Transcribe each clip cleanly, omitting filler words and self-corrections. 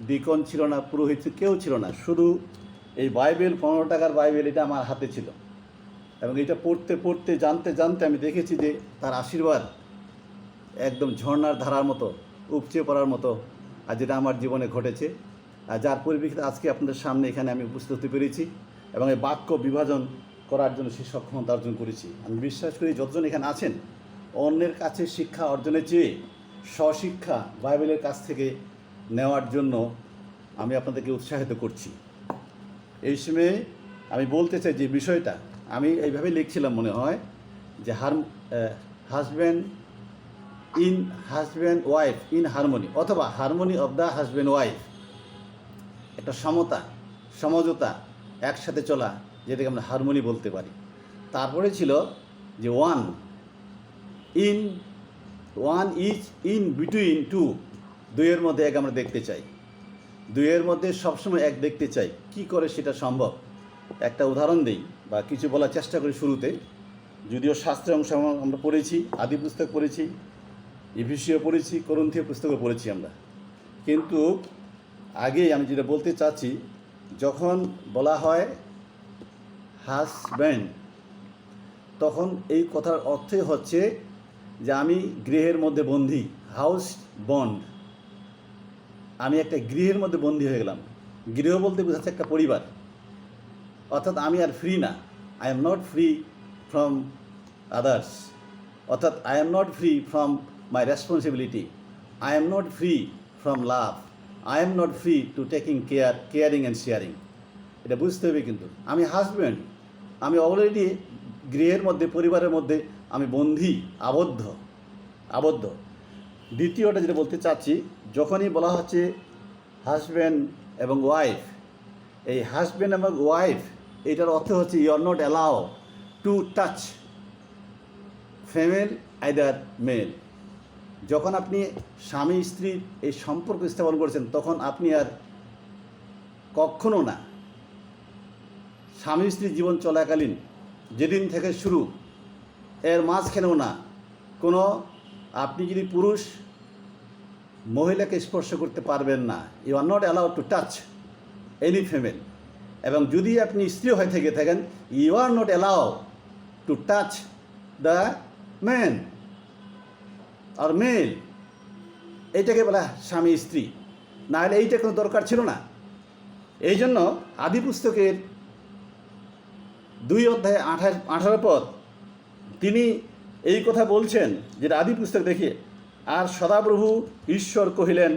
Deacon ছিল না, পুরোহিত কেউ ছিল না, শুধু এই বাইবেল 15 টাকার বাইবেল এটা আমার হাতে ছিল। এবং এটা পড়তে পড়তে জানতে জানতে আমি দেখেছি যে তার আশীর্বাদ একদম ঝর্ণার ধারার মতো উপচে পড়ার মতো, আর যেটা আমার জীবনে ঘটেছে, আর যার পরিপ্রেক্ষিতে আজকে আপনাদের সামনে এখানে আমি উপস্থিত হতে পেরেছি এবং এই বাক্য বিভাজন করার জন্য সে সক্ষমতা অর্জন করেছি। আমি বিশ্বাস করি যতজন এখানে আছেন অন্যের কাছে শিক্ষা অর্জনের চেয়ে স্বশিক্ষা বাইবেলের কাছ থেকে নেওয়ার জন্য আমি আপনাদেরকে উৎসাহিত করছি। এই সময়ে আমি বলতে চাই যে বিষয়টা আমি এইভাবে লিখছিলাম, মনে হয় যে হাজব্যান্ড ওয়াইফ ইন হারমোনি, অথবা harmony of the husband wife, একটা সমতা সমঝোতা একসাথে চলা, যেটাকে আমরা হারমোনি বলতে পারি। তারপরে ছিল যে one is in between two, দুইয়ের মধ্যে এক আমরা দেখতে চাই, দুইয়ের মধ্যে সবসময় এক দেখতে চাই। কি করে সেটা সম্ভব? একটা উদাহরণ দিই বা কিছু বলার চেষ্টা করি শুরুতে। যদিও শাস্ত্রের অংশ আমরা পড়েছি, আদি পুস্তক পড়েছি, ইফিসীয় পড়েছি, করন্থীয় পুস্তকও পড়েছি আমরা, কিন্তু আগে আমি যেটা বলতে চাচ্ছি, যখন বলা হয় হাজব্যান্ড, তখন এই কথার অর্থই হচ্ছে যে আমি গৃহের মধ্যে বন্দী, হাউস বন্ড, আমি একটা গৃহের মধ্যে বন্দী হয়ে গেলাম। গৃহ বলতে বোঝাচ্ছে একটা পরিবার, অর্থাৎ আমি আর ফ্রি না, I am not free from others, অর্থাৎ I am not free from my responsibility, I am not free from love, I am not free to taking caring and sharing. এটা বুঝতে হবে। কিন্তু আমি হাজব্যান্ড, আমি অলরেডি গৃহের মধ্যে, পরিবারের মধ্যে আমি বন্দী, আবদ্ধ। দ্বিতীয়টা যেটা বলতে চাচ্ছি, যখনই বলা হচ্ছে হাজব্যান্ড এবং ওয়াইফ, এই হাজব্যান্ড এবং ওয়াইফ এটার অর্থ হচ্ছে you are not allow to touch female either male. যখন আপনি স্বামী স্ত্রীর এই সম্পর্ক স্থাপন করেছেন, তখন আপনি আর কখনো না স্বামী স্ত্রীর জীবন চলাকালীন যেদিন থেকে শুরু, এর মাঝখানেও না কোনো, আপনি যদি পুরুষ মহিলাকে স্পর্শ করতে পারবেন না, you are not allowed to touch any female. এবং যদি আপনি স্ত্রী হয়ে থেকে থাকেন, you are not allow to touch the man or male. এইটাকে বলা স্বামী স্ত্রী, না হলে এইটা কোনো দরকার ছিল না। এই জন্য আদি পুস্তকের 2 অধ্যায় 18 পদ তিনি এই কথা বলছেন, যেটা আদি পুস্তক দেখে, আর সদাপ্রভু ঈশ্বর কহিলেন,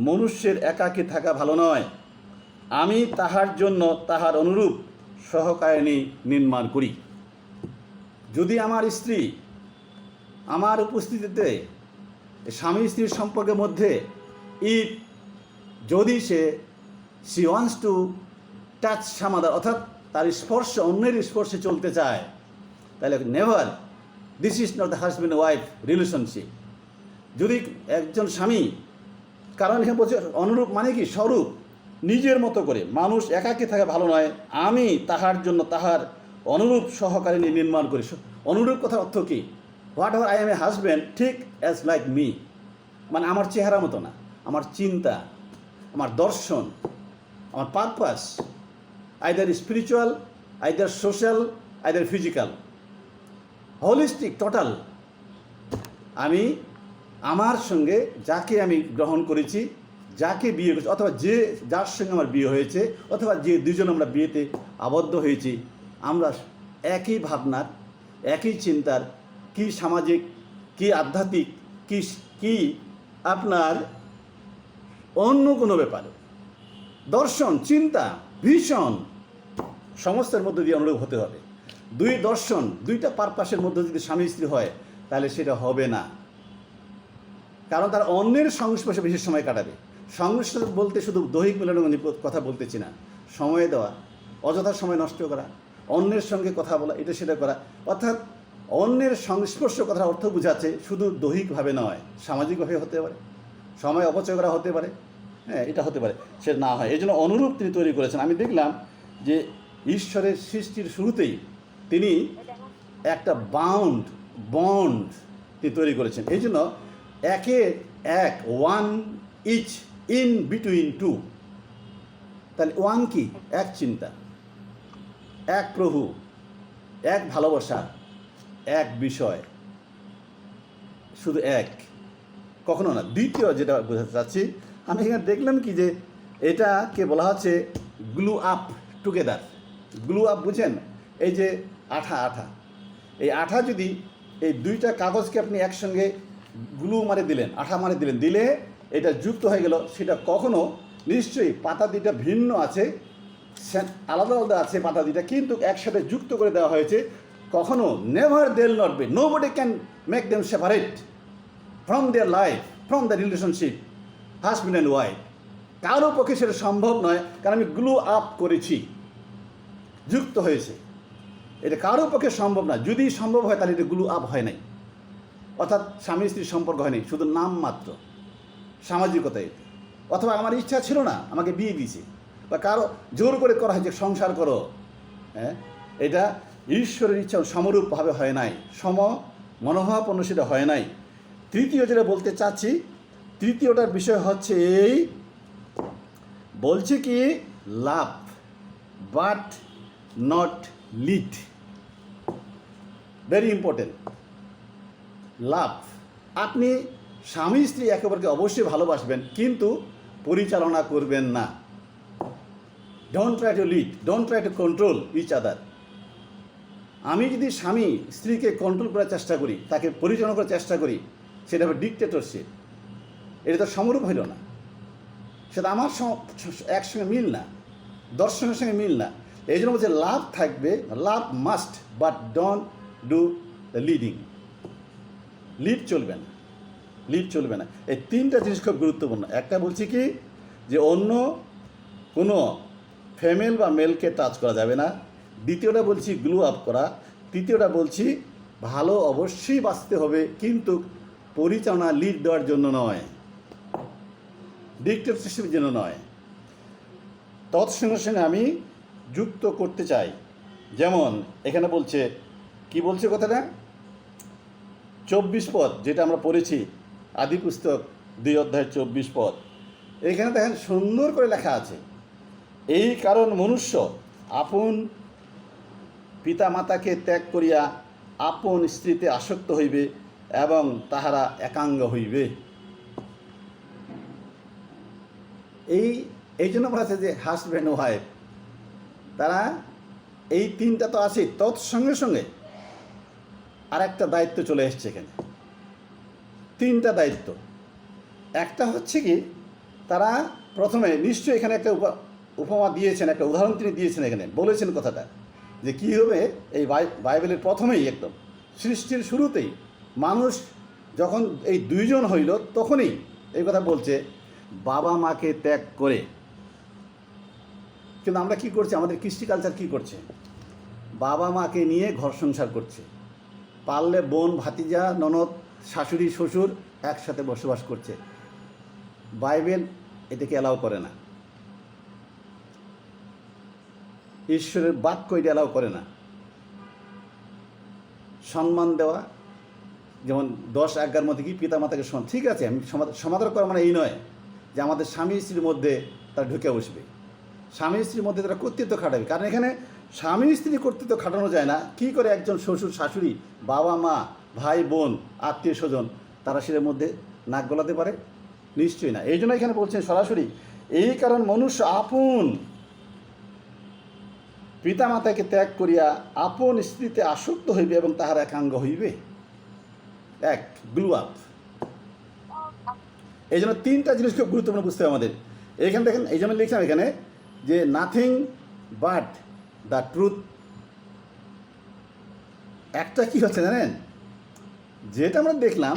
মনুষ্যের একাকী থাকা ভালো নয়, আমি তাহার জন্য তাহার অনুরূপ সহকারিণী নির্মাণ করি। যদি আমার স্ত্রী আমার উপস্থিতিতে স্বামী স্ত্রীর সম্পর্কের মধ্যে যদি সি ওয়ান্টস টু টাচ সাম আদার, অর্থাৎ তার স্পর্শ, অন্যের স্পর্শে চলতে চায়, তাহলে never, this is not the husband wife relationship. যদি একজন স্বামী, কারণ এখানে বলছে অনুরূপ মানে কি? স্বরূপ, নিজের মতো করে। মানুষ একাকী থাকা ভালো নয়, আমি তাহার জন্য তাহার অনুরূপ সহকারিণী নির্মাণ করি। অনুরূপ কথার অর্থ কি? What ever I M A husband, ঠিক অ্যাজ লাইক মি, মানে আমার চেহারা মতো না, আমার চিন্তা, আমার দর্শন, আমার purpose, either spiritual, either social, either physical, holistic, total. আমি আমার সঙ্গে যাকে আমি গ্রহণ করেছি, যাকে বিয়ে করেছি, অথবা যার সঙ্গে আমার বিয়ে হয়েছে, অথবা যে দুজন আমরা বিয়েতে আবদ্ধ হয়েছি, আমরা একই ভাবনার, একই চিন্তার, কি সামাজিক, কি আধ্যাত্মিক, কি আপনার অন্য কোনো ব্যাপারে, দর্শন, চিন্তা, ভীষণ সমস্যার মধ্যে দিয়ে অনুরূপ হতে হবে। দুই দর্শন, দুইটা পারপাসের মধ্যে যদি স্বামী স্ত্রী হয়, তাহলে সেটা হবে না। কারণ তার অন্যের সংস্পর্শে বেশি সময় কাটাবে। সংস্পর্শ বলতে শুধু দৈহিক মিলনের কথা বলতেছি না, সময় দেওয়া, অযথা সময় নষ্ট করা, অন্যের সঙ্গে কথা বলা, এটা সেটা করা, অর্থাৎ অন্যের সংস্পর্শ কথার অর্থ বোঝাচ্ছে শুধু দৈহিকভাবে নয়, সামাজিকভাবে হতে পারে, সময় অপচয় করা হতে পারে, হ্যাঁ, এটা হতে পারে, সে না হয়। এই জন্য অনুরূপ তিনি তৈরি করেছেন। আমি দেখলাম যে ঈশ্বরের সৃষ্টির শুরুতেই তিনি একটা বন্ড তিনি তৈরি করেছেন। এই জন্য একের এক, one each in between two. তাহলে ওয়ান কি? এক চিন্তা, এক প্রভু, এক ভালোবাসা, এক বিষয়, শুধু এক, কখনো না। দ্বিতীয় যেটা বোঝাতে চাচ্ছি, আমি এখানে দেখলাম কি যে এটাকে বলা হচ্ছে glue up together. Glue up বুঝেন? এই যে আঠা আঠা, এই আঠা যদি এই দুইটা কাগজকে আপনি একসঙ্গে গ্লু মারে দিলেন, আঠা মারে দিলেন, দিলে এটা যুক্ত হয়ে গেল। সেটা কখনো নিশ্চয়ই পাতা দুইটা ভিন্ন আছে, আলাদা আলাদা আছে পাতা দুইটা, কিন্তু একসাথে যুক্ত করে দেওয়া হয়েছে। কখনো never they'll not be, nobody can make them separate from their life, from the relationship husband and wife. কারো পক্ষে সেটা সম্ভব নয়, কারণ আমি গ্লু আপ করেছি, যুক্ত হয়েছে। এটা কারো পক্ষে সম্ভব না। যদি সম্ভব হয় তাহলে এটা গ্লু আপ হয় নাই, অর্থাৎ স্বামী স্ত্রীর সম্পর্ক হয়নি, শুধু নাম মাত্র, সামাজিকতা। এটা অথবা আমার ইচ্ছা ছিল না, আমাকে বিয়ে দিয়েছে, বা কারো জোর করে করা হয়েছে সংসার করো। হ্যাঁ, এটা ঈশ্বরের ইচ্ছা সমরূপভাবে হয় নাই, মনোভাবাপন্ন সেটা হয় নাই। তৃতীয় যেটা বলতে চাচ্ছি, তৃতীয়টার বিষয় হচ্ছে এই, বলছে কি love but not lead. Very important. Love, আপনি স্বামী স্ত্রী একে অপরকে অবশ্যই ভালোবাসবেন, কিন্তু পরিচালনা করবেন না। Don't try to lead, don't try to control each other. আমি যদি স্বামী স্ত্রীকে কন্ট্রোল করার চেষ্টা করি, তাকে পরিচালনা করার চেষ্টা করি, সেটা হবে ডিকটেটরশিপ। এটা তো সমরূপ হইল না, সেটা আমার একসঙ্গে মিল না, দর্শনের সঙ্গে মিল না। এই জন্য বলছে লাভ থাকবে, love must, but don't do the leading. Lead চলবে না, লিড চলবে না। এই তিনটা জিনিস খুব গুরুত্বপূর্ণ। একটা বলছি কি যে অন্য কোনো ফিমেল বা মেলকে টাচ করা যাবে না। দ্বিতীয়টা বলছি গ্লু আপ করা। তৃতীয়টা বলছি ভালো অবশ্যই বাঁচতে হবে, কিন্তু পরিচালনা লিড দেওয়ার জন্য নয়, ডিক্টেটরশিপের জন্য নয়। তৎসঙ্গে সঙ্গে আমি যুক্ত করতে চাই, যেমন এখানে বলছে, কি বলছে কথাটা, 24 পদ যেটা আমরা পড়েছি আদি পুস্তক 2 অধ্যায় 24 পদ। এখানে দেখেন সুন্দর করে লেখা আছে, এই কারণ মনুষ্য আপন পিতা মাতাকে ত্যাগ করিয়া আপন স্ত্রীতে আসক্ত হইবে এবং তাহারা একাঙ্গ হইবে। এই জন্য বলা আছে যে হাজব্যান্ড ওয়াইফ, তারা এই তিনটা তো আছে, তৎসঙ্গে সঙ্গে আর একটা দায়িত্ব চলে এসছে এখানে। তিনটা দায়িত্ব। একটা হচ্ছে কি, তারা প্রথমে নিশ্চয়ই এখানে একটা উপমা দিয়েছেন, একটা উদাহরণ তিনি দিয়েছেন, এখানে বলেছেন কথাটা যে কী হবে। এই বাইবেলের প্রথমেই একদম সৃষ্টির শুরুতেই মানুষ যখন এই দুইজন হইল, তখনই এই কথা বলছে বাবা মাকে ত্যাগ করে। কিন্তু আমরা কি করছি, আমাদের কৃষ্টি কালচার কী করছে, বাবা মাকে নিয়ে ঘর সংসার করছে। পারলে বোন ভাতিজা ননদ শাশুড়ি শ্বশুর একসাথে বসবাস করছে। বাইবেল এটাকে অ্যালাউ করে না, ঈশ্বরের বাক্য এটা অ্যালাউ করে না। সম্মান দেওয়া, যেমন 10 আজ্ঞার মধ্যে কি পিতা মাতাকে সম্মান, ঠিক আছে, আমি সমাদর করা মানে এই নয় যে আমাদের স্বামী স্ত্রীর মধ্যে তারা ঢুকে বসবে, স্বামী স্ত্রীর মধ্যে তারা কর্তৃত্ব খাটাবে। কারণ এখানে স্বামী স্ত্রী কর্তৃত্ব খাটানো যায় না। কী করে একজন শ্বশুর শাশুড়ি, বাবা মা, ভাই বোন, আত্মীয় স্বজন, তারা সেটার মধ্যে নাক গলাতে পারে? নিশ্চয়ই না। এই জন্য এখানে বলছেন সরাসরি, এই কারণ মনুষ্য আপন পিতা মাতাকে ত্যাগ করিয়া আপন স্ত্রীতে আসক্ত হইবে এবং তাহার একাঙ্গ হইবে। এক, গ্লু আপ। এই জন্য তিনটা জিনিস খুব গুরুত্বপূর্ণ বুঝতে হবে আমাদের। এখানে দেখেন, এই জন্য লিখলাম এখানে যে নাথিং বাট দ্য ট্রুথ। একটা কি হচ্ছে জানেন, যেটা আমরা দেখলাম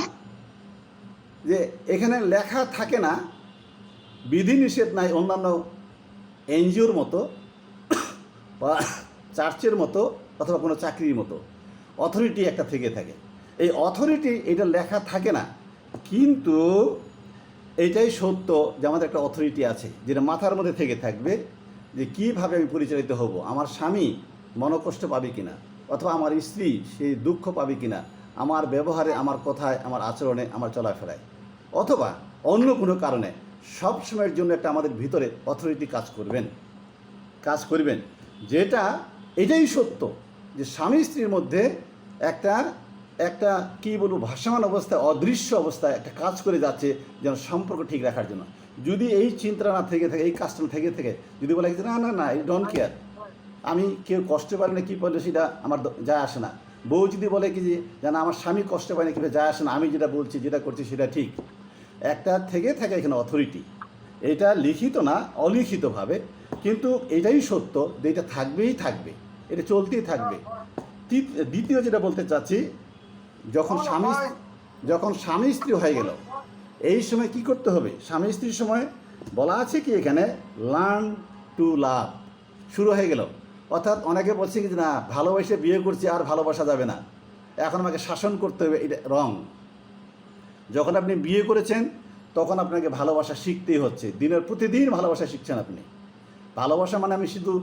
যে এখানে লেখা থাকে না, বিধিনিষেধ নাই অন্যান্য এনজিওর মতো বা চার্চের মতো অথবা কোনো চাকরির মতো, অথরিটি একটা থেকে থাকে। এই অথরিটি এটা লেখা থাকে না, কিন্তু এটাই সত্য যে আমাদের একটা অথরিটি আছে, যেটা মাথার মধ্যে থেকে থাকবে যে কীভাবে আমি পরিচালিত হব, আমার স্বামী মনকষ্ট পাবে কিনা, অথবা আমার স্ত্রী সেই দুঃখ পাবে কিনা আমার ব্যবহারে, আমার কথায়, আমার আচরণে, আমার চলাফেরায়, অথবা অন্য কোনো কারণে সব সময়ের জন্য একটা আমাদের ভিতরে অথরিটি কাজ করবেন, যেটা এটাই সত্য যে স্বামী স্ত্রীর মধ্যে একটা কী বলবো ভাসমান অবস্থায়, অদৃশ্য অবস্থায় একটা কাজ করে যাচ্ছে যেন সম্পর্ক ঠিক রাখার জন্য। যদি এই চিন্তা না থেকে এই কাজটা না থেকে যদি বলে যে না এই ডোন্ট কেয়ার, আমি কেউ কষ্ট পারে না কী বলে সেটা আমার যায় আসে না, বউ যদি বলে কি যে যেন আমার স্বামী কষ্ট পায় না কীভাবে যায় আসে না, আমি যেটা বলছি যেটা করছি সেটা ঠিক, একটা থেকে এখানে অথরিটি, এটা লিখিত না অলিখিতভাবে, কিন্তু এটাই সত্য যে এটা থাকবে, এটা চলতেই থাকবে। দ্বিতীয় যেটা বলতে চাচ্ছি, যখন স্বামী স্ত্রী হয়ে গেল, এই সময় কি করতে হবে? স্বামী স্ত্রীর সময় বলা আছে কি এখানে, লার্ন টু লাভ শুরু হয়ে গেল। অর্থাৎ অনেকে বলছে কি না ভালোবাসে বিয়ে করছি আর ভালোবাসা যাবে না, এখন আমাকে শাসন করতে হবে, এটা রং। যখন আপনি বিয়ে করেছেন তখন আপনাকে ভালোবাসা শিখতেই হচ্ছে, প্রতিদিন ভালোবাসা শিখছেন আপনি। ভালোবাসা মানে আমি শুধু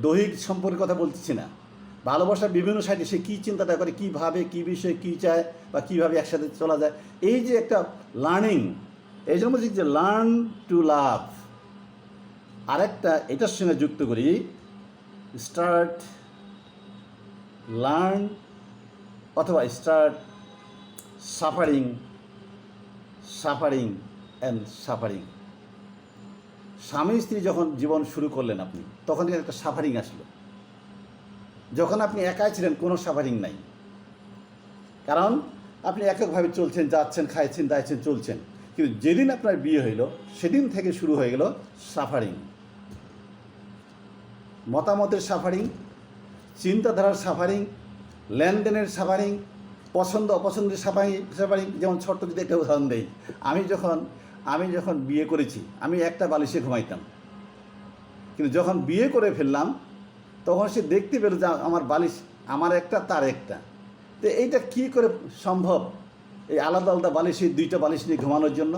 দৈহিক সম্পর্কের কথা বলতেছি না, ভালোবাসার বিভিন্ন সাইডে সে কী চিন্তাটা করে, কী ভাবে, কী বিষয়ে কী চায়, বা কীভাবে একসাথে চলা যায়, এই যে একটা লার্নিং, এই জন্য বলছি যে লার্ন টু লাভ। আরেকটা এটার সঙ্গে যুক্ত করি, স্টার্ট লার্ন অথবা স্টার্ট সাফারিং অ্যান্ড সাফারিং। স্বামী স্ত্রী যখন জীবন শুরু করলেন আপনি, তখন একটা সাফারিং আসলো। যখন আপনি একাই ছিলেন কোনো সাফারিং নাই, কারণ আপনি এককভাবে চলছেন, যাচ্ছেন, খাইছেন, দাইছেন, চলছেন। কিন্তু যেদিন আপনার বিয়ে হইল সেদিন থেকে শুরু হয়ে গেল সাফারিং, মতামতের সাফারিং, চিন্তাধারার সাফারিং, লেনদেনের সাফারিং, পছন্দ অপছন্দের সাফারিং। যেমন ছোট্ট যদি একটা উদাহরণ দেই, আমি যখন বিয়ে করেছি আমি একটা বালিশে ঘুমাইতাম, কিন্তু যখন বিয়ে করে ফেললাম তখন সে দেখতে পেল যে আমার বালিশ আমার একটা তার একটা, তো এইটা কী করে সম্ভব এই আলাদা আলাদা বালিশে দুইটা বালিশ নিয়ে ঘুমানোর জন্য?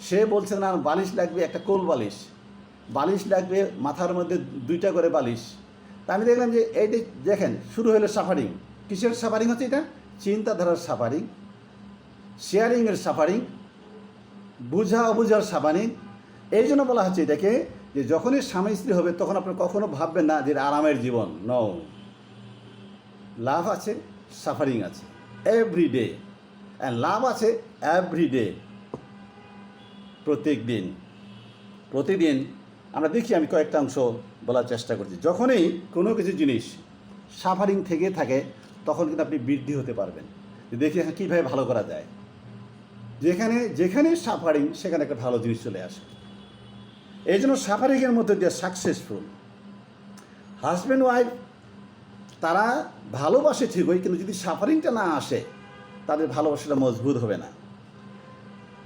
সে বলছে না বালিশ লাগবে একটা কোল বালিশ লাগবে, মাথার মধ্যে দুইটা করে বালিশ। তা আমি দেখলাম যে এইটা দেখেন শুরু হলো সাফারিং। কিসের সাফারিং হচ্ছে এটা? চিন্তাধারার সাফারিং, শেয়ারিংয়ের সাফারিং, বুঝা অবুঝার সাফারিং। এই জন্য বলা হচ্ছে এটাকে যে যখনই স্বামী স্ত্রী হবে তখন আপনি কখনো ভাববেন না যে আরামের জীবন, নো, লাভ আছে, সাফারিং আছে, এভরিডে, অ্যান্ড লাভ আছে এভরিডে, প্রতিদিন। আমরা দেখি, আমি কয়েকটা অংশ বলার চেষ্টা করছি। যখনই কোনো কিছু জিনিস সাফারিং থেকে থাকে তখন কিন্তু আপনি বৃদ্ধি হতে পারবেন, যে দেখি এখন কীভাবে ভালো করা যায়। যেখানে সাফারিং সেখানে একটা ভালো জিনিস চলে আসে। এই জন্য সাফারিংয়ের মধ্যে দিয়ে সাকসেসফুল হাজব্যান্ড ওয়াইফ তারা ভালোবাসে ঠিকই, কিন্তু যদি সাফারিংটা না আসে তাদের ভালোবাসাটা মজবুত হবে না।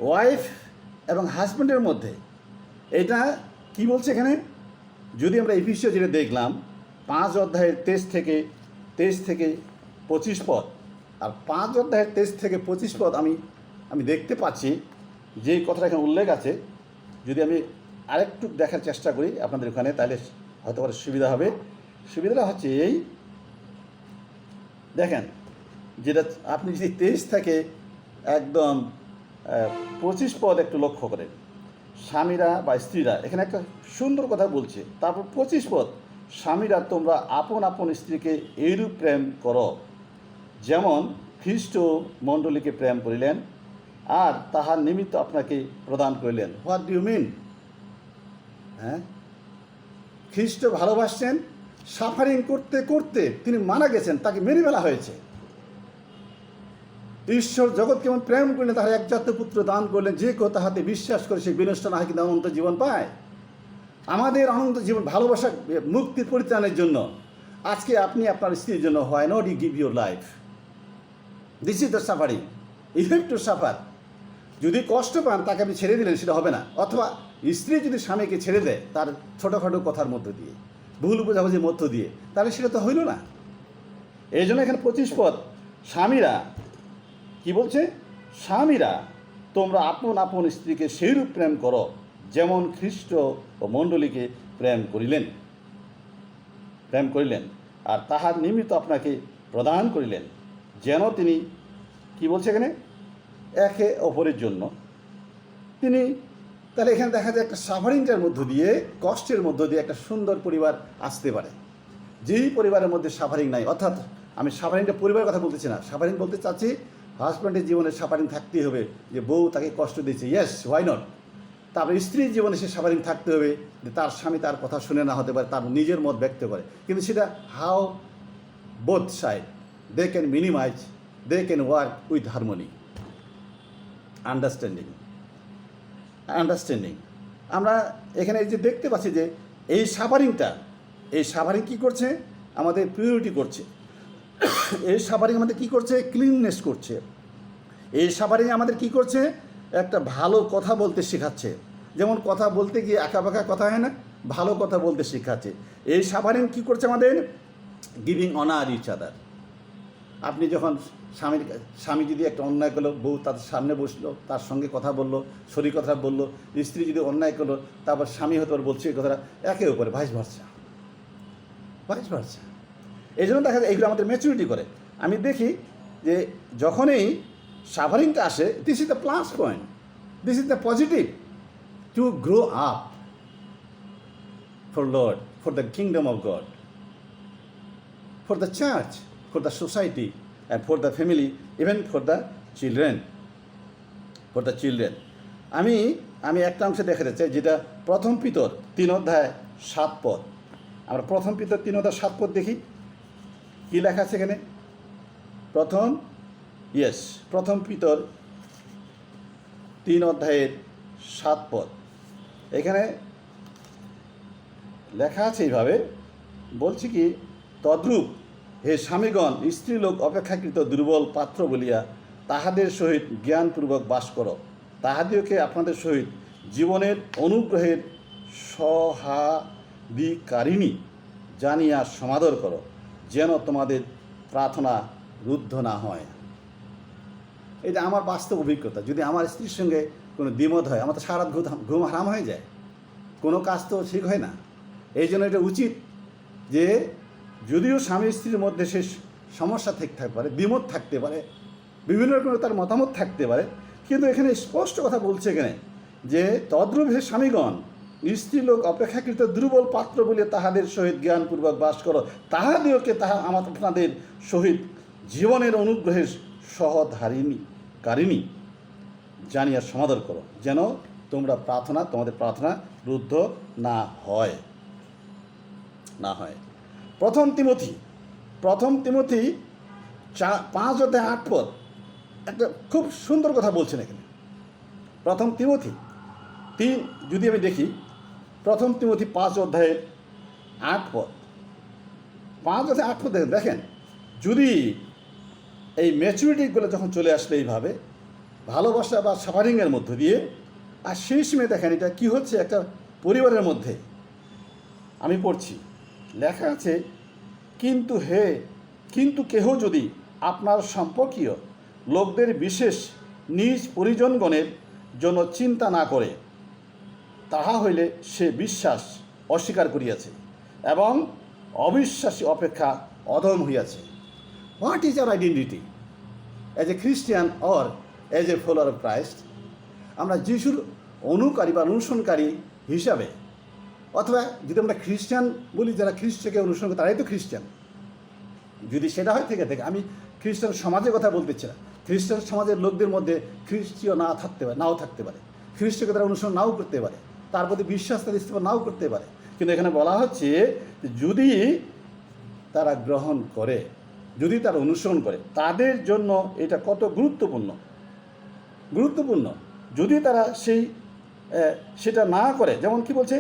ওয়াইফ এবং হাজব্যান্ডের মধ্যে এটা কি বলছে এখানে, যদি আমরা এফিসিও যেটা দেখলাম 5 অধ্যায়ের 23 থেকে 25 পদ, আর 5 অধ্যায়ের 23 থেকে 25 পদ আমি দেখতে পাচ্ছি যে কথাটা এখানে উল্লেখ আছে। যদি আমি আরেকটু দেখার চেষ্টা করি আপনাদের ওখানে, তাহলে হয়তো করে সুবিধাটা হচ্ছে এই দেখেন, যেটা আপনি যদি 23 থেকে একদম 25 পদ একটু লক্ষ্য করেন, স্বামীরা বা স্ত্রীরা, এখানে একটা সুন্দর কথা বলছে। তারপর 25 পদ, স্বামীরা তোমরা আপন আপন স্ত্রীকে এইরূপ প্রেম করো যেমন খ্রিস্ট মণ্ডলীকে প্রেম করিলেন আর তাহার নিমিত্ত আপনাকে প্রদান করিলেন। What do you mean? হ্যাঁ, খ্রিস্ট ভালোবাসছেন, সাফারিং করতে করতে তিনি মারা গেছেন, তাকে মেরে ফেলা হয়েছে। ঈশ্বর জগৎ কেমন প্রেম করলেন, তাহার একজাত পুত্র দান করলেন, যে কেউ তাহাতে বিশ্বাস করে সে বিনষ্ট না হয় কিন্তু অনন্ত জীবন পায়। আমাদের অনন্ত জীবন, ভালোবাসা, মুক্তি পরিত্রাণের জন্য আজকে আপনি আপনার স্ত্রীর জন্য why not you give your life? This is the suffering, you have to suffer. যদি কষ্ট পান তাকে আপনি ছেড়ে দিলেন, সেটা হবে না। অথবা স্ত্রী যদি স্বামীকে ছেড়ে দেয় তার ছোটোখাটো কথার মধ্য দিয়ে, ভুল বোঝাবুঝির মধ্য দিয়ে, তাহলে সেটা তো হইল না। এই জন্য এখানে 25 পদ, স্বামীরা কি বলছে? স্বামীরা তোমরা আপন আপন স্ত্রীকে সেইরূপ প্রেম করো যেমন খ্রিস্ট ও মণ্ডলীকে প্রেম করিলেন আর তাহার নিমিত্ত আপনাকে প্রদান করিলেন, যেন তিনি কি বলছে এখানে, একে অপরের জন্য তিনি তাহলে এখানে দেখা যায় একটা সাফারিংটার মধ্য দিয়ে, কষ্টের মধ্য দিয়ে একটা সুন্দর পরিবার আসতে পারে। যেই পরিবারের মধ্যে সাফারিং নাই, অর্থাৎ আমি সাফারিংটা পরিবারের কথা বলতেছি না, সাফারিং বলতে চাচ্ছি হাজব্যান্ডের জীবনে সাফারিং থাকতেই হবে, যে বউ তাকে কষ্ট দিয়েছে, ইয়েস, হোয়াই নট। তারপরে স্ত্রীর জীবনে সে সাফারিং থাকতে হবে, যে তার স্বামী তার কথা শুনে না হতে পারে, তার নিজের মত ব্যক্ত করে, কিন্তু সেটা how both side they can minimize, they can work with harmony, understanding. আমরা এখানে যে দেখতে পাচ্ছি যে এই সাফারিং কী করছে, আমাদের পিউরিটি করছে। এই সাফারিং আমাদের কী করছে, ক্লিননেস করছে। এই সাফারিং আমাদের কী করছে, একটা ভালো কথা বলতে শেখাচ্ছে। যেমন কথা বলতে গিয়ে আঁকাবাঁকা কথা হয় না, ভালো কথা বলতে শেখাচ্ছে। এই সাফারিং কী করছে আমাদের, গিভিং অনার ইচ আদার। আপনি যখন স্বামী যদি একটা অন্যায় করলো, বউ তার সামনে বসলো, তার সঙ্গে কথা বললো, শরীর কথা বললো, স্ত্রী যদি অন্যায় করলো, তারপর স্বামী হতে পারে বলছে এই কথাটা, একে উপরে ভাইস ভার্সা। এই জন্য দেখা যায় এইগুলো আমাদের ম্যাচুরিটি করে। আমি দেখি যে যখনই সাফারিংটা আসে, this is the plus point, this is the positive to grow up for Lord, for the kingdom of god, for the church, for the society, and for the family, even for the children. আমি একটা অংশে দেখাতে চাই, যেটা প্রথম পিতর 3:7 আমরা প্রথম পিতর 3:7 দেখি কি লেখা আছে এখানে। প্রথম পিতর 3:7 এখানে লেখা আছে এইভাবে, বলছি কি, তদ্রূপ হে স্বামীগণ স্ত্রীলোক অপেক্ষাকৃত দুর্বল পাত্র বলিয়া তাহাদের সহিত জ্ঞানপূর্বক বাস করো, তাহাদিওকে আপনাদের সহিত জীবনের অনুগ্রহের সহাধিকারিণী জানিয়া সমাদর করো, যেন তোমাদের প্রার্থনা রুদ্ধ না হয়। এটা আমার বাস্তব অভিজ্ঞতা। যদি আমার স্ত্রীর সঙ্গে কোনো দ্বিমত হয়, আমার তো সারা ঘুম হারাম হয়ে যায়, কোনো কাজ তো ঠিক হয় না। এই জন্য এটা উচিত যে যদিও স্বামী স্ত্রীর মধ্যে সে সমস্যা থাকতে পারে, দ্বিমত থাকতে পারে, বিভিন্ন রকমের তার মতামত থাকতে পারে, কিন্তু এখানে স্পষ্ট কথা বলছে এখানে যে তদ্রূপ হে স্বামীগণ স্ত্রীলোক অপেক্ষাকৃত দুর্বল পাত্র বলে তাহাদের সহিত জ্ঞানপূর্বক বাস করো, তাহাদিওকে আপনাদের সহিত জীবনের অনুগ্রহের সহধারিণী জানিয়া সমাদর করো, যেন তোমাদের প্রার্থনা রুদ্ধ না হয়। প্রথম তিমোথী 5:8 একটা খুব সুন্দর কথা বলছেন এখানে। প্রথম তিমোথী 3 যদি আমি দেখি, প্রথম তিমোথী 5:8 দেখেন, যদি এই ম্যাচুরিটিগুলো যখন চলে আসলে এইভাবে ভালোবাসা বা সাফারিংয়ের মধ্য দিয়ে, আর সেই সময় দেখেন এটা কী হচ্ছে একটা পরিবারের মধ্যে। আমি পড়ছি, লেখা আছে, কিন্তু কেহ যদি আপনার সম্পর্কীয় লোকদের বিশেষ নিজ পরিজনগণের জন্য চিন্তা না করে, তাহা হইলে সে বিশ্বাস অস্বীকার করিয়াছে এবং অবিশ্বাসী অপেক্ষা অধম হইয়াছে। What is our identity as a Christian or as a follower of Christ? আমরা যিশুর অনুকারী বা অনুসরণকারী হিসাবে, অথবা যদি আমরা খ্রিস্টান বলি, যারা খ্রিস্টকে অনুসরণ করে তারাই তো খ্রিস্টান। যদি সেটা হয় থেকে আমি খ্রিস্টান সমাজের কথা বলতেছি না। খ্রিস্টান সমাজের লোকদের মধ্যে খ্রিস্টীয় নাও থাকতে পারে, খ্রিস্টকে তারা অনুসরণ নাও করতে পারে, তার প্রতি বিশ্বাস তারা স্থাপন নাও করতে পারে, কিন্তু এখানে বলা হচ্ছে যদি তারা গ্রহণ করে, যদি তারা অনুসরণ করে, তাদের জন্য এটা কত গুরুত্বপূর্ণ। যদি তারা সেটা না করে, যেমন কি বলছে,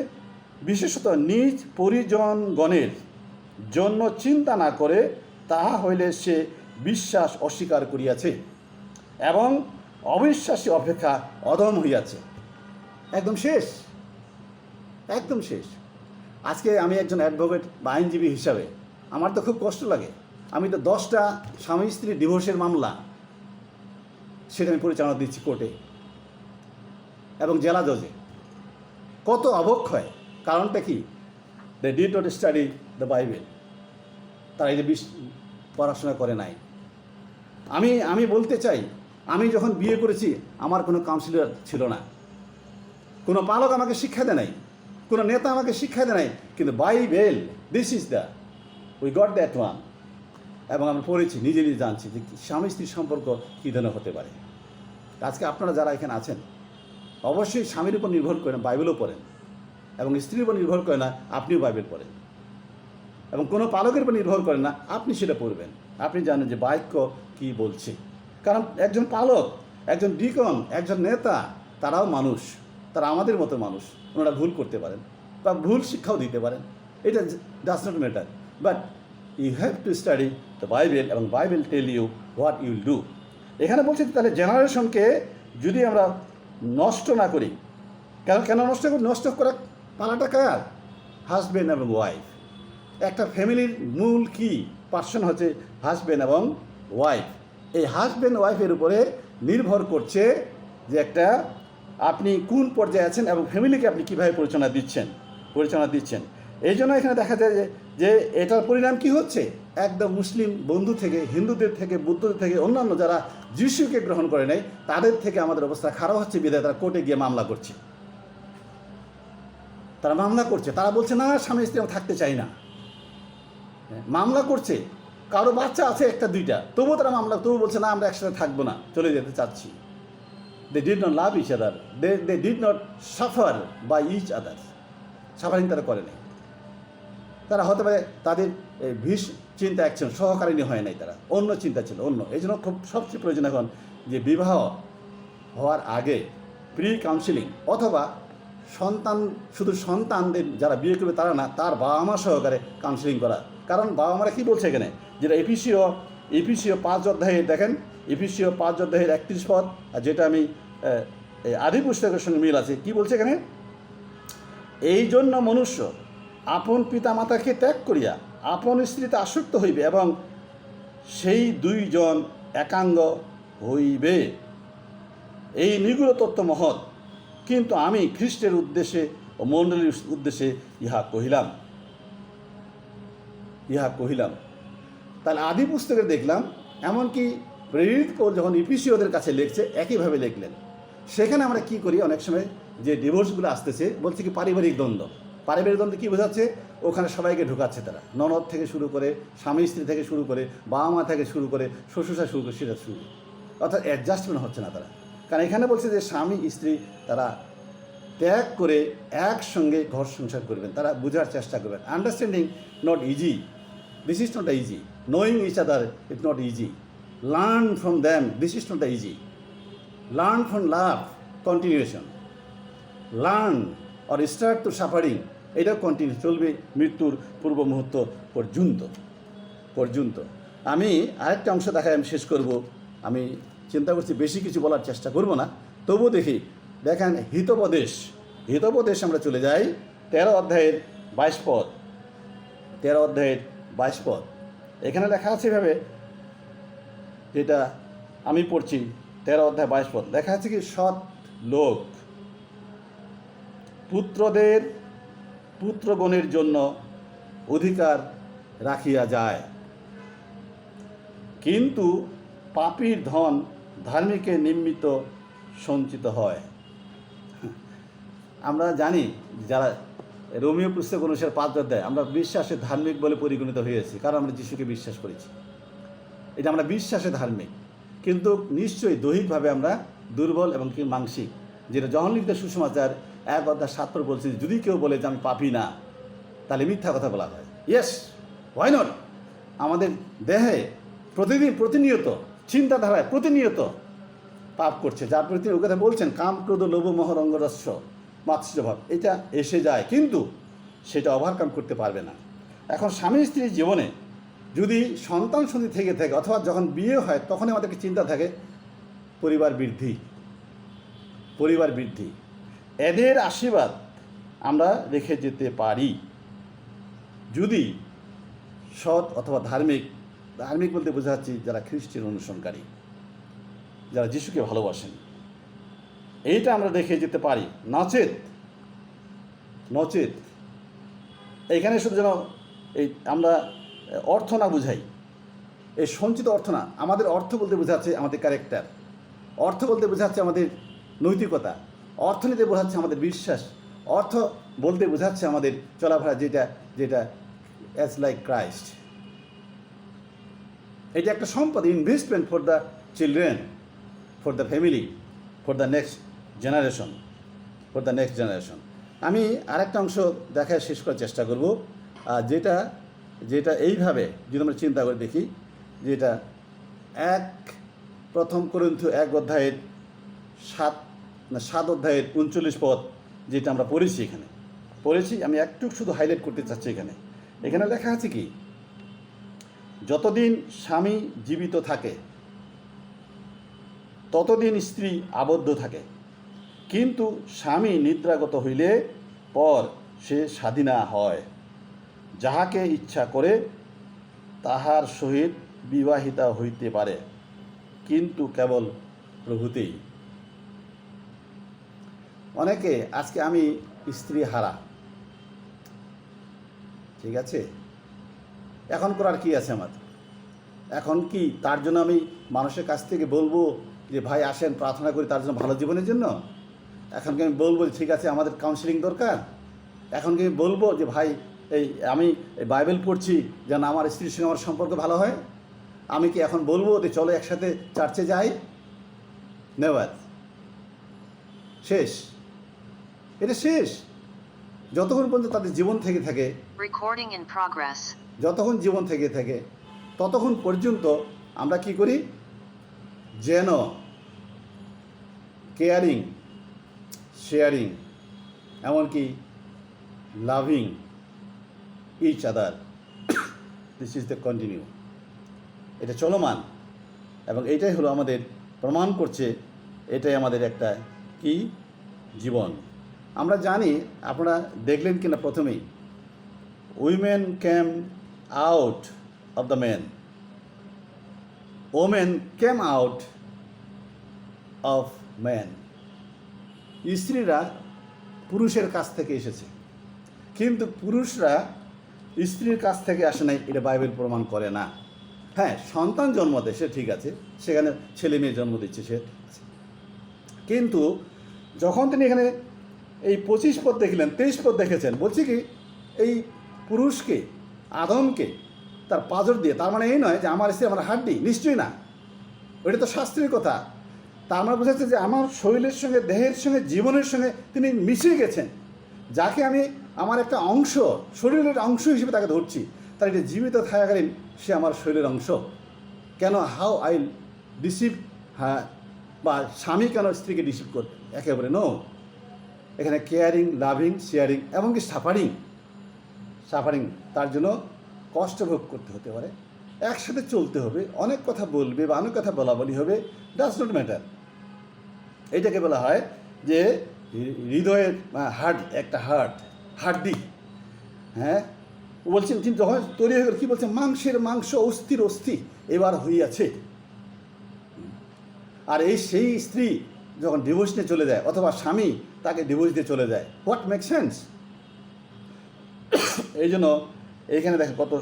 বিশেষত নিজ পরিজনগণের জন্য চিন্তা না করে, তাহা হইলে সে বিশ্বাস অস্বীকার করিয়াছে এবং অবিশ্বাসী অপেক্ষা অধম হইয়াছে। একদম শেষ। আজকে আমি একজন অ্যাডভোকেট বা আইনজীবী হিসাবে আমার তো খুব কষ্ট লাগে। আমি তো 10টা স্বামী স্ত্রী ডিভোর্সের মামলা সেটা আমি পরিচালনা দিচ্ছি কোর্টে এবং জেলা জজে। কত অবক্ষয়! কারণটা কি? They did not study the Bible. তারা এই যে পড়াশোনা করে নাই। আমি বলতে চাই, আমি যখন বিয়ে করেছি আমার কোনো কাউন্সিলর ছিল না, কোনো পালক আমাকে শিক্ষা দেয় নাই, কোনো নেতা আমাকে শিক্ষা দেয় নাই, কিন্তু Bible, this is the, we got that one. এবং আমরা পড়েছি, নিজে নিজে জানছি যে স্বামী স্ত্রীর সম্পর্ক কী ধরনের হতে পারে। আজকে আপনারা যারা এখানে আছেন, অবশ্যই স্বামীর উপর নির্ভর করেন, বাইবেলও পড়েন, এবং স্ত্রীর উপর নির্ভর করে না আপনিও বাইবেল পড়েন, এবং কোনো পালকের উপর নির্ভর করেন না আপনি সেটা পড়বেন। আপনি জানেন যে বাক্য কী বলছে, কারণ একজন পালক, একজন ডিকন, একজন নেতা, তারাও মানুষ, তারা আমাদের মতো মানুষ। ওনারা ভুল করতে পারেন বা ভুল শিক্ষাও দিতে পারেন, এটা does not matter, but you have to study the Bible, এবং Bible tell you what you'll do. এখানে বলছি তাহলে জেনারেশনকে যদি আমরা নষ্ট না করি, কেন নষ্ট করা পালাটা কার? হাজব্যান্ড এবং ওয়াইফ। একটা ফ্যামিলির মূল কি পার্সন হচ্ছে হাজব্যান্ড এবং ওয়াইফ। এই হাজব্যান্ড ওয়াইফের উপরে নির্ভর করছে যে একটা আপনি কোন পর্যায়ে আছেন এবং ফ্যামিলিকে আপনি কীভাবে পরিচালনা দিচ্ছেন। এই জন্য এখানে দেখা যায় যে এটার পরিণাম কি হচ্ছে, একদম মুসলিম বন্ধু থেকে, হিন্দুদের থেকে, বুদ্ধদের থেকে, অন্যান্য যারা যিশুকে গ্রহণ করে নাই তাদের থেকে আমাদের অবস্থা খারাপ হচ্ছে বিধায় তারা কোর্টে গিয়ে মামলা করছে। তারা বলছে না, স্বামী স্ত্রী আমি থাকতে চাই না, মামলা করছে। কারো বাচ্চা আছে একটা দুইটা, তবুও তারা তবু বলছে না আমরা একসাথে থাকবো না, চলে যেতে চাচ্ছি। They did not love each other, they did not suffer by each other. Suffering তারা করে নাই। তারা হতে পারে তাদের চিন্তা একজন সহকারিণী হয় নাই, তারা অন্য চিন্তা ছিল, অন্য। এই জন্য খুব সবচেয়ে প্রয়োজন এখন যে বিবাহ হওয়ার আগে প্রি কাউন্সিলিং, অথবা শুধু সন্তানদের যারা বিয়ে করবে তারা না, তার বাবা মা সহকারে কাউন্সিলিং করা। কারণ বাবা মারা কী বলছে এখানে, যেটা এপিসিও 5 অধ্যায়ে দেখেন, এপিসিও 5 অধ্যায়ের 31 পদ, আর যেটা আমি আদি পুস্তকের সঙ্গে মিল আছে, কি বলছে এখানে, এই জন্য মনুষ্য আপন পিতা মাতাকে ত্যাগ করিয়া আপন স্ত্রীতে আসক্ত হইবে এবং সেই দুইজন একাঙ্গ হইবে। এই নিগুড় তত্ত্ব মহৎ, কিন্তু আমি খ্রিস্টের উদ্দেশ্যে ও মণ্ডলীর উদ্দেশ্যে ইহা কহিলাম। তাহলে আদি পুস্তকে দেখলাম, এমনকি প্রেরিত পৌল যখন ইফিসীয়দের কাছে লিখছে একইভাবে লিখলেন। সেখানে আমরা কি করি, অনেক সময় যে ডিভোর্সগুলো আসতেছে, বলছে কি পারিবারিক দ্বন্দ্ব কী বোঝাচ্ছে, ওখানে সবাইকে ঢুকাচ্ছে তারা, ননদ থেকে শুরু করে, স্বামী স্ত্রী থেকে শুরু করে, বাবা মা থেকে শুরু করে, শ্বশুর শুরু করে, সেটা শুরু, অর্থাৎ অ্যাডজাস্টমেন্ট হচ্ছে না তারা। কারণ এখানে বলছে যে স্বামী স্ত্রী তারা ত্যাগ করে একসঙ্গে ঘর সংসার করবেন, তারা বোঝার চেষ্টা করবেন। Understanding not easy, this is not easy, knowing each other is not easy, learn from them, this is not easy, learn from love, continuation, learn or start to suffering, এটাও কন্টিনিউ চলবে মৃত্যুর পূর্ব মুহূর্ত পর্যন্ত। আমি আরেকটা অংশ দেখায় আমি শেষ করব। আমি চিন্তা করছি বেশি কিছু বলার চেষ্টা করব না, তবুও দেখেন হিতোপদেশ আমরা চলে যাই 13 অধ্যায়ের 22 পদ। এখানে লেখা আছে এভাবে, যেটা আমি পড়ছি 13 অধ্যায় 22 পদ, লেখা আছে কি, সৎ লোক পুত্রগণের জন্য অধিকার রাখিয়া যায়, কিন্তু পাপীর ধন ধার্মিকের নিমিত্ত সঞ্চিত হয়। আমরা জানি যারা রোমীয় পুস্তক অনুসারে 5 অধ্যায়, আমরা বিশ্বাসে ধার্মিক বলে পরিগণিত হয়েছি, কারণ আমরা যিশুকে বিশ্বাস করেছি। এটা আমরা বিশ্বাসে ধার্মিক, কিন্তু নিশ্চয়ই দৈহিকভাবে আমরা দুর্বল এবং কি মাংসিক। যেটা যখন লিখিত সুসমাচার 1 অধ্যায় 7 পদ বলছে, যদি কেউ বলে যে আমি পাপী না, তাহলে মিথ্যা কথা বলা হয়। Yes, why not? আমাদের দেহে প্রতিনিয়ত চিন্তাধারায় প্রতিনিয়ত পাপ করছে, যার প্রতি ও কথা বলছেন, কাম ক্রোধ লোভ মোহ রঙ্গরস্য মাতৃভাব, এটা এসে যায়, কিন্তু সেটা ওভারকাম করতে পারবে না। এখন স্বামী স্ত্রীর জীবনে যদি সন্তান সন্ততি থেকে থাকে, অথবা যখন বিয়ে হয় তখনই আমাদেরকে চিন্তা থাকে পরিবার বৃদ্ধি, এদের আশীর্বাদ আমরা রেখে যেতে পারি যদি সৎ অথবা ধার্মিক বলতে বোঝাচ্ছি যারা খ্রিস্টের অনুসরণকারী, যারা যিশুকে ভালোবাসেন, এইটা আমরা রেখে যেতে পারি। নচেত এইখানে শুধু যেন এই আমরা অর্থ না বুঝাই, এই সঞ্চিত অর্থ না, আমাদের অর্থ বলতে বোঝাচ্ছে আমাদের ক্যারেক্টার, অর্থ বলতে বোঝাচ্ছে আমাদের নৈতিকতা, অর্থনীতি বোঝাচ্ছে আমাদের বিশ্বাস, অর্থ বলতে বোঝাচ্ছে আমাদের চলাফেরা, যেটা যেটা অ্যাজ লাইক ক্রাইস্ট। এটা একটা সম্পদ, investment for the children, for the family, for the next generation, for the next generation. আমি আরেকটা অংশ দেখায় শেষ করার চেষ্টা করব, যেটা যেটা এইভাবে যদি আমরা চিন্তা করে দেখি, যেটা 1 Corinthians 1 অধ্যায়ের 7 অধ্যায়ের 39 পদ, যেটা আমরা পড়েছি, এখানে পড়েছি, আমি একটু শুধু হাইলাইট করতে চাচ্ছি। এখানে লেখা আছে কি, যতদিন স্বামী জীবিত থাকে ততদিন স্ত্রী আবদ্ধ থাকে, কিন্তু স্বামী নিদ্রাগত হইলে পর সে স্বাধীনা হয়, যাহাকে ইচ্ছা করে তাহার সহিত বিবাহিতা হইতে পারে, কিন্তু কেবল প্রভুতেই। অনেকে আজকে আমি স্ত্রী হারা, ঠিক আছে, এখন করার কি আছে আমার? এখন কি তার জন্য আমি মানুষের কাছ থেকে বলবো যে ভাই আসেন প্রার্থনা করি তার জন্য, ভালো জীবনের জন্য? এখন কি আমি বলবো ঠিক আছে আমাদের কাউন্সিলিং দরকার? এখন কি আমি বলবো যে ভাই আমি বাইবেল পড়ছি যেন আমার স্ত্রীর সঙ্গে আমার সম্পর্ক ভালো হয়? আমি কি এখন বলবো যে চলো একসাথে চার্চে যাই? নেভার। শেষ, এটা শেষ। যতক্ষণ পর্যন্ত তাদের জীবন থেকে থাকে, Recording in progress. যতক্ষণ জীবন থেকে থাকে ততক্ষণ পর্যন্ত আমরা কি করি, যেন কেয়ারিং, শেয়ারিং, এমনকি loving each other, this is the continue, এটা চলমান। এবং এইটাই হলো আমাদের প্রমাণ করছে, এটাই আমাদের একটা কি জীবন। আমরা জানি, আপনারা দেখলেন কিনা প্রথমেই, women came out of the men, women came out of man. স্ত্রীরা পুরুষের কাছ থেকে এসেছে, কিন্তু পুরুষরা স্ত্রীর কাছ থেকে আসে নাই, এটা বাইবেল প্রমাণ করে না। হ্যাঁ, সন্তান জন্ম দেয় সে ঠিক আছে, সেখানে ছেলে মেয়ে জন্ম দিচ্ছে সে, কিন্তু যখন তিনি এখানে এই 25 পদ দেখলেন, 23 পদ দেখেছেন, বলছি কি এই পুরুষকে, আদমকে তার পাঁজর দিয়ে, তার মানে এই নয় যে আমার স্ত্রী আমার হাড্ডি, নিশ্চয়ই না, ওইটা তো শাস্ত্রের কথা। তার মানে বোঝাচ্ছে যে আমার শরীরের সঙ্গে, দেহের সঙ্গে, জীবনের সঙ্গে তিনি মিশে গেছেন, যাকে আমি আমার একটা অংশ, শরীরের অংশ হিসেবে তাকে ধরছি, তার এটা জীবিত থাকাকালীন সে আমার শরীরের অংশ। কেন হাউ আই ডিসিভ, হ্যাঁ, বা স্বামী কেন স্ত্রীকে ডিসিভ করবে? একেবারে নো। এখানে কেয়ারিং, লাভিং, শেয়ারিং, এমনকি সাফারিং, তার জন্য কষ্ট ভোগ করতে হতে পারে, একসাথে চলতে হবে, অনেক কথা বলবে বা অনেক কথা বলাবলি হবে, ডাজ নট ম্যাটার। এইটাকে বলা হয় যে হৃদয়ের একটা হাড্ডি। হ্যাঁ, বলছেন তিনি যখন তৈরি হয়ে গেল, কী বলছে, মাংসের মাংস, অস্থির অস্থি এবার হইয়াছে। আর সেই স্ত্রী যখন ডিভোর্স নিয়ে চলে যায়, অথবা স্বামী তাকে ডিভোর্স দিয়ে চলে যায়, হোয়াট মেক সেন্স? এই জন্য এইখানে দেখেন কত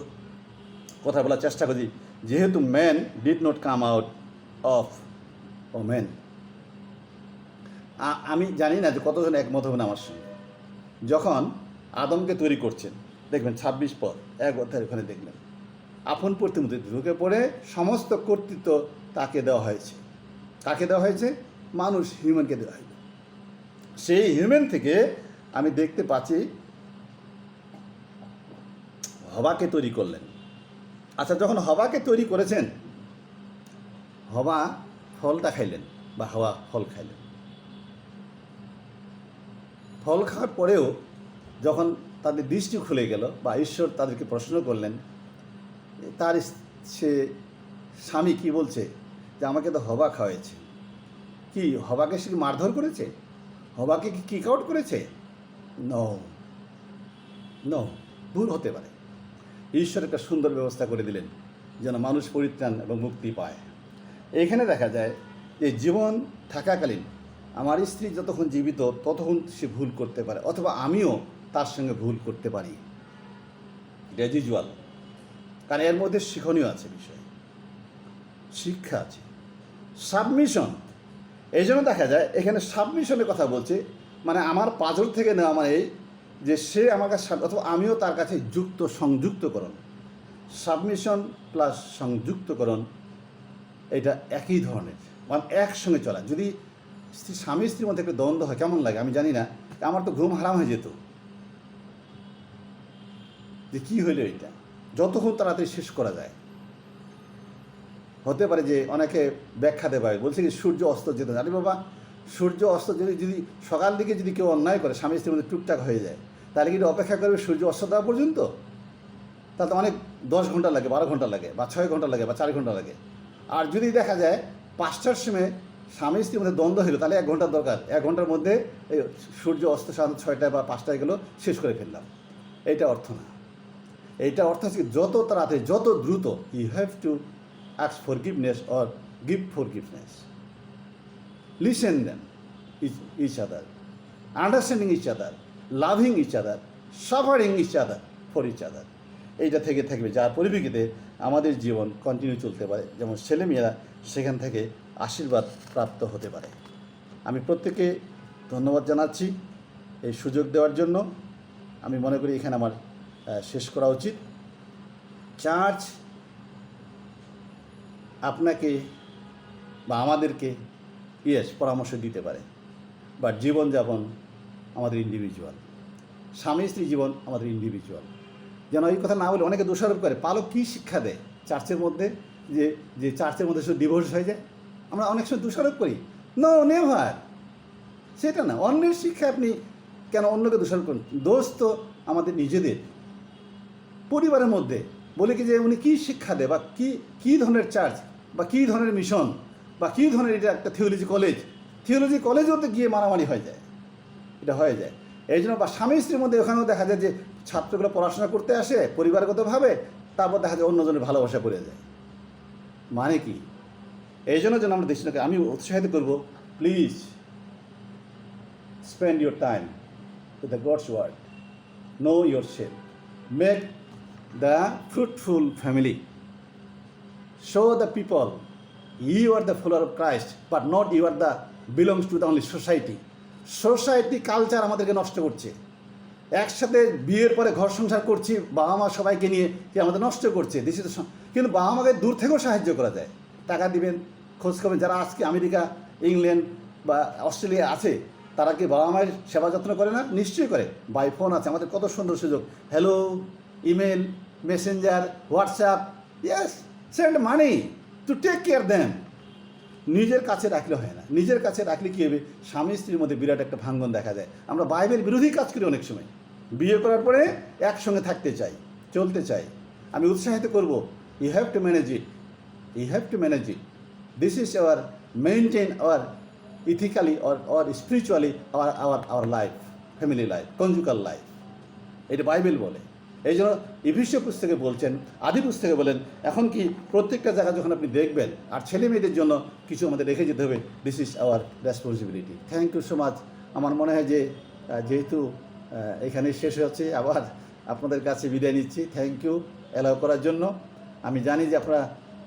কথা বলার চেষ্টা করি, যেহেতু man did not come out of women. আমি জানি না যে কতজন একমত হবেন আমার সঙ্গে। যখন আদমকে তৈরি করছেন, দেখবেন 26 পদ 1 অধ্যায়, ওখানে দেখবেন আপন প্রতিমূর্তি ঢুকে পড়ে সমস্ত কর্তৃত্ব তাকে দেওয়া হয়েছে। কাকে দেওয়া হয়েছে? মানুষ, হিউম্যানকে দেওয়া হয়েছে। সেই হিউম্যান থেকে আমি দেখতে পাচ্ছি হবাকে তৈরি করলেন। আচ্ছা, যখন হবাকে তৈরি করেছেন, হবা ফলটা খাইলেন বা হাওয়া ফল খাইলেন। ফল খাওয়ার পরেও যখন তাদের দৃষ্টি খুলে গেল বা ঈশ্বর তাদেরকে প্রশ্ন করলেন, তার সে স্বামী কি বলছে যে আমাকে তো হবা খাওয়াইছে। কি হবাকে সে কি মারধর করেছে? হবাকে কি কিক আউট করেছে? নো, ভুল হতে পারে। ঈশ্বর একটা সুন্দর ব্যবস্থা করে দিলেন যেন মানুষ পরিত্রাণ এবং মুক্তি পায়। এখানে দেখা যায় যে জীবন থাকাকালীন আমার স্ত্রী যতক্ষণ জীবিত ততক্ষণ সে ভুল করতে পারে, অথবা আমিও তার সঙ্গে ভুল করতে পারি, এটা ইউজুয়াল। কারণ এর মধ্যে শিক্ষণীয় আছে, বিষয় শিক্ষা আছে, সাবমিশন। এই জন্য দেখা যায় এখানে সাবমিশনের কথা বলছে, মানে আমার পাজল থেকে নেওয়া মানে এই যে সে আমার কাছে অথবা আমিও তার কাছে সংযুক্তকরণ, সাবমিশন প্লাস সংযুক্তকরণ এটা একই ধরনের, মানে একসঙ্গে চলা। যদি স্বামী স্ত্রীর মধ্যে একটা দ্বন্দ্ব হয় কেমন লাগে আমি জানি না, আমার তো ঘুম হারাম হয়ে যেত যে কী হইলো এটা, যতক্ষণ তাড়াতাড়ি শেষ করা যায়। হতে পারে যে অনেকে ব্যাখ্যা দেবে, বলছে কি সূর্য অস্ত যেতে, আরে বাবা সূর্য অস্ত যদি সকাল দিকে যদি কেউ অন্যায় করে স্বামী স্ত্রীর মধ্যে টুকটাক হয়ে যায়, তাহলে কিন্তু অপেক্ষা করবে সূর্য অস্ত দেওয়া পর্যন্ত? তাহলে তো অনেক 10 ঘন্টা লাগে, 12 ঘন্টা লাগে, বা 6 ঘন্টা লাগে, বা 4 ঘন্টা লাগে। আর যদি দেখা যায় 5টার সময় স্বামী স্ত্রীর মধ্যে দ্বন্দ্ব হলো, তাহলে 1 ঘন্টার দরকার, 1 ঘন্টার মধ্যে এই সূর্য অস্ত সাধারণত 6টায় বা 5টায় গেলো শেষ করে ফেললাম। এইটা অর্থ না। এইটা অর্থ হচ্ছে যত তাড়াতাড়ি যত দ্রুত you have to ask forgiveness or give forgiveness. Listen them, each other, understanding each other, loving each other, suffering each other for each other. এইটা থেকে থাকবে, যার পরিপ্রেক্ষিতে আমাদের জীবন কন্টিনিউ চলতে পারে, যেমন ছেলেমেয়েরা সেখান থেকে আশীর্বাদ প্রাপ্ত হতে পারে। আমি প্রত্যেককে ধন্যবাদ জানাচ্ছি এই সুযোগ দেওয়ার জন্য। আমি মনে করি এখানে আমার শেষ করা উচিত। চার্চ আপনাকে বা আমাদেরকে পরামর্শ দিতে পারে, বাট জীবনযাপন আমাদের ইন্ডিভিজুয়াল, স্বামী স্ত্রী জীবন আমাদের ইন্ডিভিজুয়াল। যেন এই কথা না বলে অনেকে দোষারোপ করে পালক কী শিক্ষা দেয় চার্চের মধ্যে, যে চার্চের মধ্যে শুধু ডিভোর্স হয়ে যায়, আমরা অনেক সময় দোষারোপ করি। নো, নেভার, সেটা না। অন্যের শিক্ষা আপনি কেন অন্যকে দোষারোপ করেন? দোষ তো আমাদের নিজেদের পরিবারের মধ্যে। বলে কি যে উনি কী শিক্ষা দেয়, বা কী ধরনের চার্চ, বা কী ধরনের মিশন, বা কী ধরনের এটা একটা থিওলজি কলেজও তো গিয়ে মারামারি হয়ে যায়, এটা হয়ে যায়। এই জন্য বা স্বামী স্ত্রীর মধ্যে ওখানেও দেখা যায় যে ছাত্রগুলো পড়াশোনা করতে আসে পরিবারগতভাবে, তারপর দেখা যায় অন্যজনের ভালোবাসা করে যায়। মানে কি? এই জন্য যেন আমরা দেশটাকে আমি উৎসাহিত করব, please spend your time with the God's word, know yourself, make the fruitful family, show the people you are the follower of Christ, but not you are the belongs to the only society culture আমাদেরকে নষ্ট করছে। একসাথে বিয়ের পরে ঘর সংসার করছি বাবা মা সবাইকে নিয়ে, কি আমাদের নষ্ট করছে। কিন্তু বাবা মাকে দূর থেকেও সাহায্য করা যায়, টাকা দিবেন, খোঁজ খবর। যারা আজকে আমেরিকা, ইংল্যান্ড বা অস্ট্রেলিয়া আছে, তারা কি বাবা মায়ের সেবা যত্ন করে না? নিশ্চয়ই করে। বাই ফোন আছে, আমাদের কত সুন্দর সুযোগ, hello, email, messenger, WhatsApp, yes, send money to take care them. নিজের কাছে রাখলে হয় না। নিজের কাছে রাখলে কী হবে, স্বামী স্ত্রীর মধ্যে বিরাট একটা ভাঙ্গন দেখা যায়। আমরা বাইবেল বিরোধী কাজ করি অনেক সময়। বিয়ে করার পরে একসঙ্গে থাকতে চাই, চলতে চাই। আমি উৎসাহিত করব, you have to manage it, this is our maintain our ethically or spiritually our life, family life, conjugal life. এটা বাইবেল বলে। এই জন্য ইফিসীয় পুস্তকে বলছেন, আদি পুস্তকে বলেন, এখন কি প্রত্যেকটা জায়গা যখন আপনি দেখবেন, আর ছেলে মেয়েদের জন্য কিছু আমাদের রেখে যেতে হবে। This is our responsibility. Thank you so much. আমার মনে হয় যে যেহেতু এখানে শেষ হচ্ছে, আবার আপনাদের কাছে বিদায় নিচ্ছি। থ্যাংক ইউ অ্যালাউ করার জন্য। আমি জানি যে আপনারা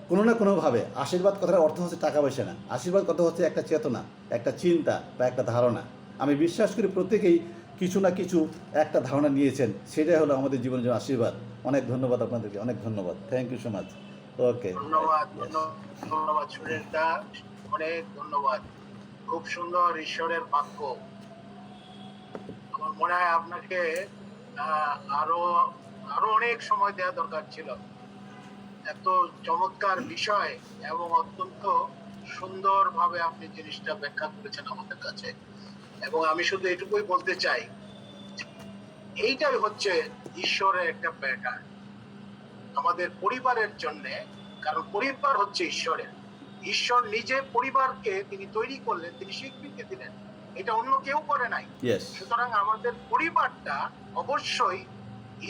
কোনো না কোনোভাবে, আশীর্বাদ কথার অর্থ হচ্ছে টাকা পয়সা না, আশীর্বাদ কথা হচ্ছে একটা চেতনা, একটা চিন্তা বা একটা ধারণা। আমি বিশ্বাস করি প্রত্যেকেই কিছু না কিছু একটা ধারণা নিয়েছেন, সেটাই হলো আমাদের জীবনের জন্য আশীর্বাদ। অনেক ধন্যবাদ আপনাদেরকে, অনেক ধন্যবাদ। Thank you so much. Okay, ধন্যবাদ সুরেশ দা, অনেক ধন্যবাদ। খুব সুন্দর ঈশ্বরের বাক্য। আমার মনে হয় আপনাকে আরো অনেক সময় দেওয়া দরকার ছিল। এত চমৎকার বিষয় এবং অত্যন্ত সুন্দরভাবে আপনি জিনিসটা ব্যাখ্যা করেছেন আমাদের কাছে। এবং আমি শুধু এটুকুই বলতে চাই, এইটাই হচ্ছে ঈশ্বরের একটা প্যাটার্ন আমাদের পরিবারের জন্য। কারণ পরিবার হচ্ছে ঈশ্বরের। ঈশ্বর নিজে পরিবারকে তিনি তৈরি করলেন, তিনি স্বীকৃতি দিলেন, এটা অন্য কেউ করে নাই। সুতরাং আমাদের পরিবারটা অবশ্যই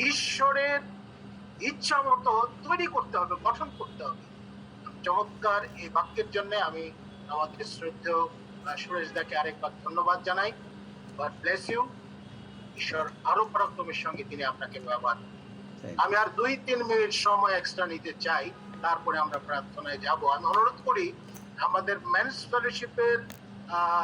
ঈশ্বরের ইচ্ছা মতো তৈরি করতে হবে, গঠন করতে হবে। চমৎকার এই বাক্যের জন্য আমি আমাদের শ্রদ্ধেয় সুরেশ দাকে আরেকবার ধন্যবাদ জানাই। God bless you. ঈশ্বর আরো পরাক্রমের সঙ্গে তিনি আপনাকে ব্যবহার। আমি আর 2-3 মিনিট সময় এক্সট্রা নিতে চাই, তারপরে আমরা প্রার্থনায় যাব। আমি অনুরোধ করি আমাদের মেন্স ফেলোশিপের আহ,